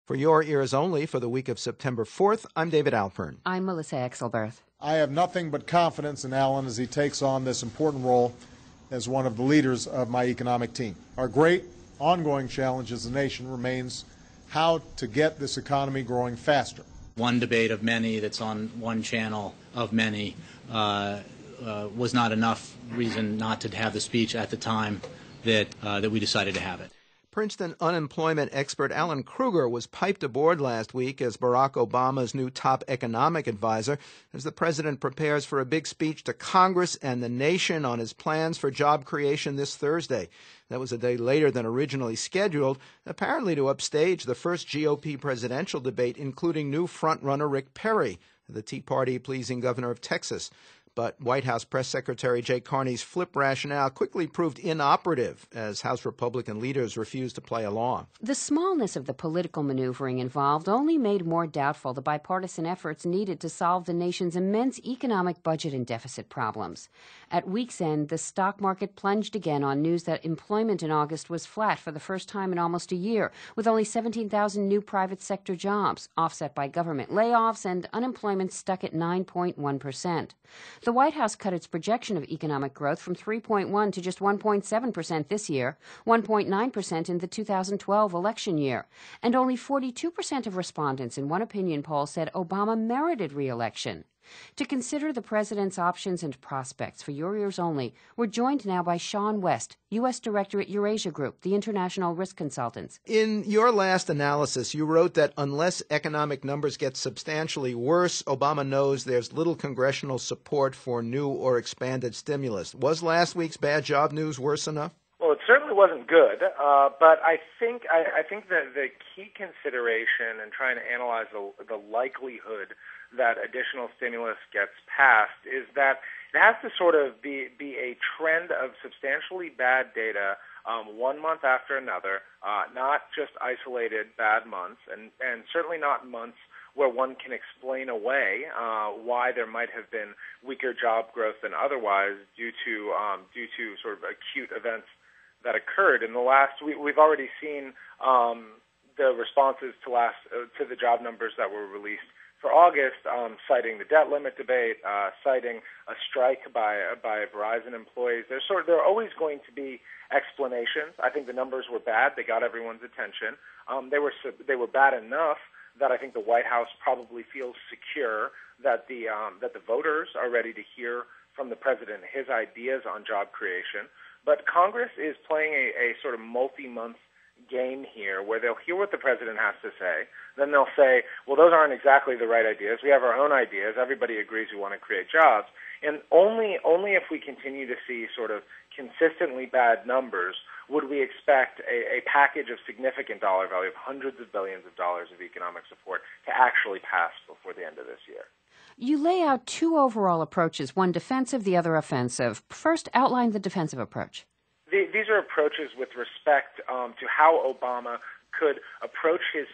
For Your Ears Only for the week of September 4th, I'm David Alpern. I'm Melissa Exelberth. I have nothing but confidence in Alan as he takes on this important role as one of the leaders of my economic team. Our great ongoing challenge as a nation remains how to get this economy growing faster. One debate of many that's on one channel of many was not enough reason not to have the speech at the time that we decided to have it. Princeton unemployment expert Alan Krueger was piped aboard last week as Barack Obama's new top economic advisor as the president prepares for a big speech to Congress and the nation on his plans for job creation this Thursday. That was a day later than originally scheduled, apparently to upstage the first GOP presidential debate, including new frontrunner Rick Perry, the Tea Party-pleasing governor of Texas. But White House Press Secretary Jay Carney's flip rationale quickly proved inoperative as House Republican leaders refused to play along. The smallness of the political maneuvering involved only made more doubtful the bipartisan efforts needed to solve the nation's immense economic budget and deficit problems. At week's end, the stock market plunged again on news that employment in August was flat for the first time in almost a year, with only 17,000 new private sector jobs, offset by government layoffs and unemployment stuck at 9.1%. The White House cut its projection of economic growth from 3.1 to just 1.7% this year, 1.9% in the 2012 election year, and only 42% of respondents in one opinion poll said Obama merited re-election. To consider the president's options and prospects for Your Ears Only, we're joined now by Sean West, U.S. Director at EurasiaGroup, the international risk consultants. In your last analysis, you wrote that unless economic numbers get substantially worse, Obama knows there's little congressional support for new or expanded stimulus. Was last week's bad job news worse enough? Well, it certainly wasn't good, but I think that the key consideration in trying to analyze the likelihood that additional stimulus gets passed is that it has to sort of be a trend of substantially bad data one month after another, not just isolated bad months, and certainly not months where one can explain away why there might have been weaker job growth than otherwise due to sort of acute events that occurred. In the last, we've already seen the responses to the job numbers that were released for August, citing the debt limit debate, citing a strike by Verizon employees. There are always going to be explanations. I think the numbers were bad. They got everyone's attention. They were bad enough that I think the White House probably feels secure that the voters are ready to hear from the president his ideas on job creation. But Congress is playing a sort of multi-month game here where they'll hear what the president has to say, then they'll say, well, those aren't exactly the right ideas. We have our own ideas. Everybody agrees we want to create jobs. And only if we continue to see sort of consistently bad numbers would we expect a package of significant dollar value of hundreds of billions of dollars of economic support to actually pass before the end of this year. You lay out two overall approaches, one defensive, the other offensive. First, outline the defensive approach. These are approaches with respect to how Obama could approach his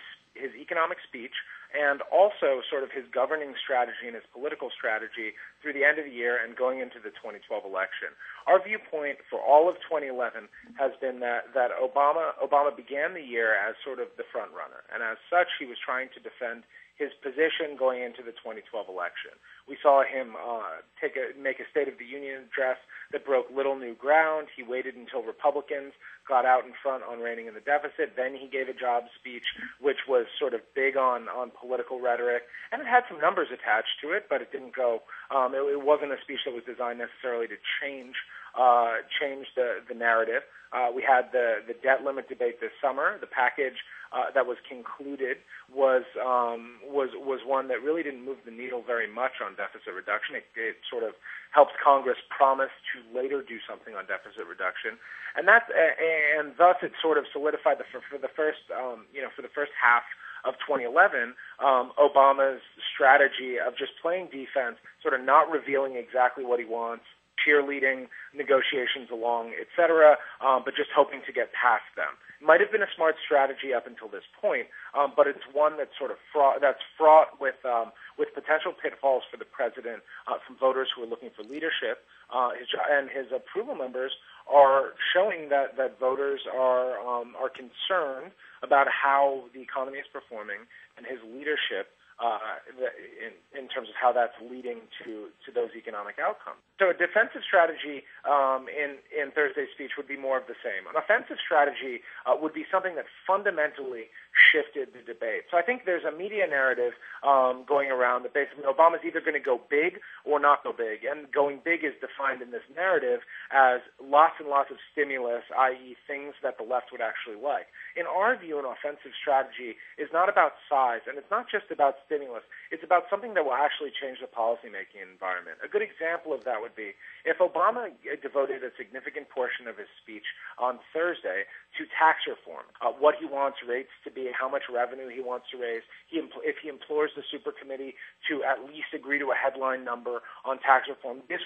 economic speech and also sort of his governing strategy and his political strategy through the end of the year and going into the 2012 election. Our viewpoint for all of 2011 has been that Obama began the year as sort of the front runner, and as such he was trying to defend his position going into the 2012 election. We saw him make a State of the Union address that broke little new ground. He waited until Republicans got out in front on reining in the deficit. Then he gave a job speech, which was sort of big on political rhetoric, and it had some numbers attached to it, but it didn't go. It wasn't a speech that was designed necessarily to change the narrative. We had the debt limit debate this summer. The package that was concluded was one that really didn't move the needle very much on deficit reduction. It sort of helps Congress promise to later do something on deficit reduction, and thus it sort of solidified for the first half of 2011, Obama's strategy of just playing defense, sort of not revealing exactly what he wants, cheerleading negotiations along, etc., but just hoping to get past them. It might have been a smart strategy up until this point, but it's one that's sort of fraught with potential pitfalls for the president from voters who are looking for leadership. And his approval numbers are showing that voters are concerned about how the economy is performing and his leadership in terms of how that's leading to those economic outcomes. So a defensive strategy in Thursday's speech would be more of the same. An offensive strategy would be something that fundamentally shifted the debate. So I think there's a media narrative going around that basically Obama's either going to go big or not go big. And going big is defined in this narrative as lots and lots of stimulus, i.e. things that the left would actually like. In our view, an offensive strategy is not about size, and it's not just about stimulus. It's about something that will actually change the policymaking environment. A good example of that would be if Obama devoted a significant portion of his speech on Thursday to tax reform, what he wants rates to be, how much revenue he wants to raise, if he implores the super committee to at least agree to a headline number on tax reform, this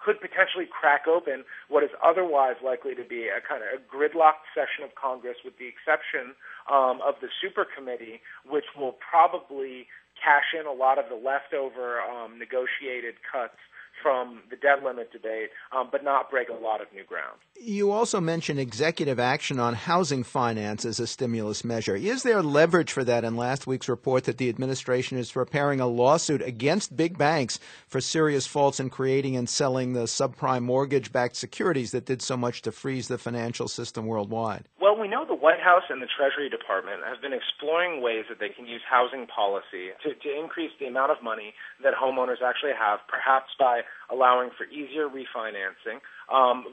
could potentially crack open what is otherwise likely to be a kind of a gridlocked session of Congress, with the exception of the super committee, which will probably cash in a lot of the leftover negotiated cuts from the debt limit debate, but not break a lot of new ground. You also mentioned executive action on housing finance as a stimulus measure. Is there leverage for that in last week's report that the administration is preparing a lawsuit against big banks for serious faults in creating and selling the subprime mortgage-backed securities that did so much to freeze the financial system worldwide? Well, we know the White House and the Treasury Department have been exploring ways that they can use housing policy to increase the amount of money that homeowners actually have, perhaps by allowing for easier refinancing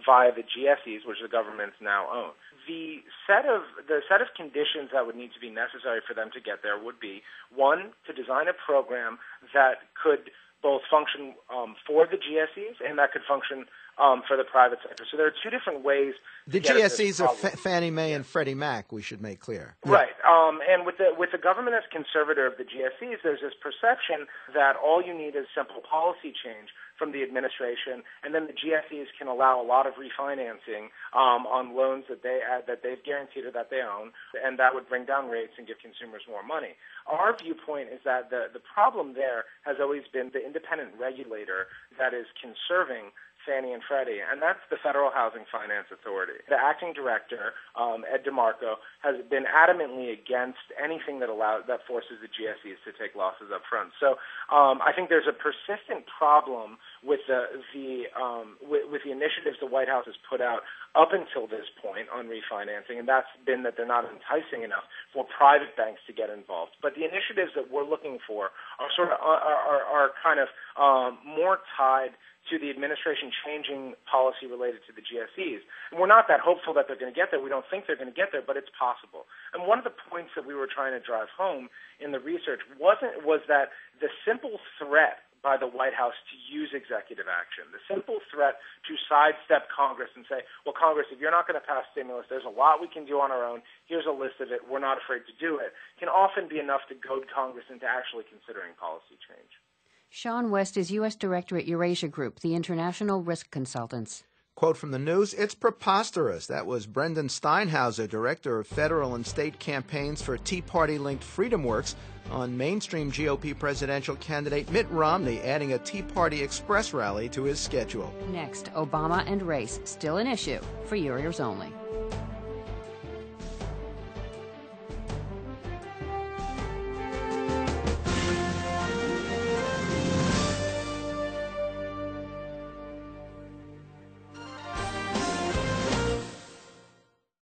via the GSEs, which the governments now own. The set of conditions that would need to be necessary for them to get there would be, one, to design a program that could both function for the GSEs and that could function for the private sector. So there are two different ways. The GSEs are Fannie Mae and Freddie Mac, we should make clear. Right. And with the government as conservator of the GSEs, there's this perception that all you need is simple policy change from the administration, and then the GSEs can allow a lot of refinancing on loans that they've guaranteed or that they own, and that would bring down rates and give consumers more money. Our viewpoint is that the problem there has always been the independent regulator that is conserving Fannie and Freddie, and that's the Federal Housing Finance Authority. The acting director, Ed DeMarco, has been adamantly against anything that forces the GSEs to take losses up front. So I think there's a persistent problem with the initiatives the White House has put out up until this point on refinancing, and that's been that they're not enticing enough for private banks to get involved. But the initiatives that we're looking for are kind of more tied to the administration changing policy related to the GSEs. And we're not that hopeful that they're going to get there. We don't think they're going to get there, but it's possible. And one of the points that we were trying to drive home in the research was that the simple threat by the White House to use executive action, the simple threat to sidestep Congress and say, well, Congress, if you're not going to pass stimulus, there's a lot we can do on our own. Here's a list of it. We're not afraid to do it, can often be enough to goad Congress into actually considering policy change. Sean West is U.S. Director at EurasiaGroup, the international risk consultants. Quote from the news, "It's preposterous." That was Brendan Steinhauser, Director of Federal and State Campaigns for Tea Party-linked FreedomWorks, on mainstream GOP presidential candidate Mitt Romney adding a Tea Party Express rally to his schedule. Next, Obama and race, still an issue for your ears only.